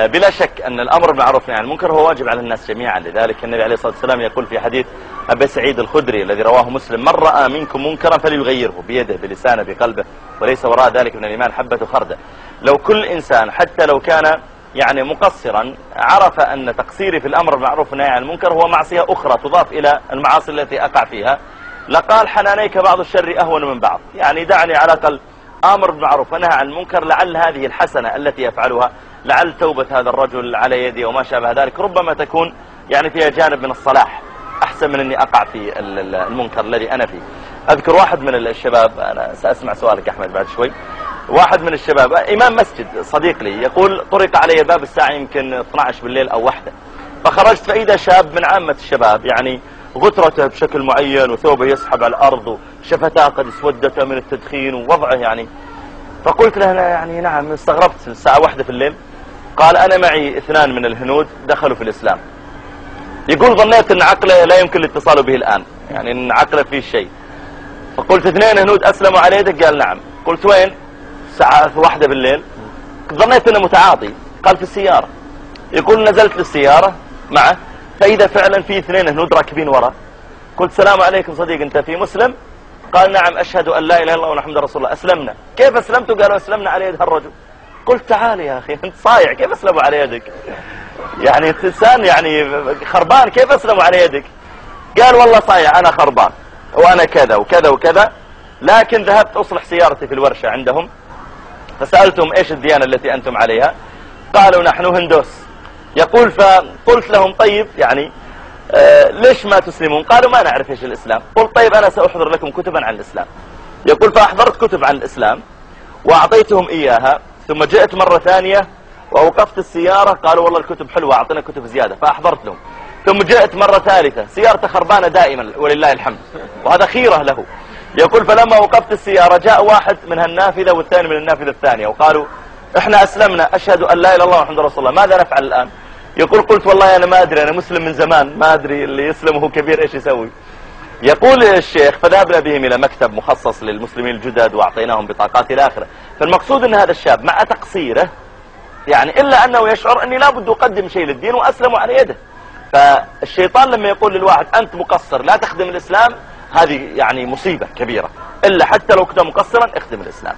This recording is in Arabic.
بلا شك أن الأمر بالمعروف والنهي عن المنكر هو واجب على الناس جميعا. لذلك النبي عليه الصلاة والسلام يقول في حديث أبي سعيد الخدري الذي رواه مسلم: من رأى منكم منكرا فليغيره بيده بلسانه بقلبه وليس وراء ذلك من الإيمان حبة خردل. لو كل إنسان حتى لو كان يعني مقصرا عرف أن تقصيري في الأمر بالمعروف والنهي عن المنكر هو معصية أخرى تضاف إلى المعاصي التي أقع فيها، لقال حنانيك بعض الشر أهون من بعض. يعني دعني على الأقل آمر بالمعروف ونهى عن المنكر، لعل هذه الحسنة التي يفعلها، لعل توبة هذا الرجل على يدي وما شابه ذلك ربما تكون يعني فيها جانب من الصلاح أحسن من أني أقع في المنكر الذي أنا فيه. أذكر واحد من الشباب، أنا سأسمع سؤالك أحمد بعد شوي، واحد من الشباب إمام مسجد صديق لي يقول: طرق علي باب الساعة يمكن 12 بالليل أو واحدة، فخرجت فإذا شاب من عامة الشباب يعني غترته بشكل معين وثوبه يسحب على الأرض وشفتاه قد اسودت من التدخين ووضعه يعني. فقلت له يعني نعم، استغربت الساعة 1 في الليل. قال: أنا معي 2 من الهنود دخلوا في الإسلام. يقول: ظنيت أن عقله لا يمكن الاتصال به الآن، يعني أن عقله فيه شيء. فقلت: 2 هنود أسلموا على يدك؟ قال: نعم. قلت: وين؟ الساعة 1 بالليل. ظنيت أنه متعاطي. قال: في السيارة. يقول: نزلت للسيارة معه فإذا فعلا في 2 هنود راكبين ورا. قلت: السلام عليكم صديق، أنت في مسلم؟ قال: نعم، أشهد أن لا إله إلا الله ومحمد رسول الله. أسلمنا. كيف أسلمتوا؟ قالوا: أسلمنا على يد هالرجل. قلت: تعال يا أخي، أنت صايع، كيف أسلموا على يدك؟ يعني أنت إنسان يعني خربان، كيف أسلموا على يدك؟ قال: والله صايع، أنا خربان وأنا كذا وكذا وكذا، لكن ذهبت أصلح سيارتي في الورشة عندهم، فسألتهم: إيش الديانة التي أنتم عليها؟ قالوا: نحن هندوس. يقول: فقلت لهم: طيب يعني ليش ما تسلمون؟ قالوا: ما نعرف إيش الإسلام. قلت: طيب أنا سأحضر لكم كتبا عن الإسلام. يقول: فأحضرت كتب عن الإسلام وأعطيتهم إياها، ثم جئت مرة ثانية وأوقفت السيارة، قالوا: والله الكتب حلوة، أعطينا كتب زيادة، فأحضرت لهم. ثم جئت مرة ثالثة، سيارته خربانة دائما ولله الحمد، وهذا خيرة له. يقول: فلما وقفت السيارة جاء واحد من هالنافذة والثاني من النافذة الثانية وقالوا: إحنا أسلمنا، أشهد أن لا إله إلا الله ومحمد رسول الله، ماذا نفعل الآن؟ يقول: قلت: والله أنا ما أدري، أنا مسلم من زمان، ما أدري اللي يسلم وهو كبير إيش يسوي. يقول الشيخ: فذهبنا بهم إلى مكتب مخصص للمسلمين الجدد وأعطيناهم بطاقات إلى آخره. فالمقصود أن هذا الشاب مع تقصيره يعني إلا أنه يشعر أني لابد أقدم شيء للدين وأسلم على يده. فالشيطان لما يقول للواحد: أنت مقصر لا تخدم الإسلام، هذه يعني مصيبة كبيرة، إلا حتى لو كنت مقصرا اخدم الإسلام.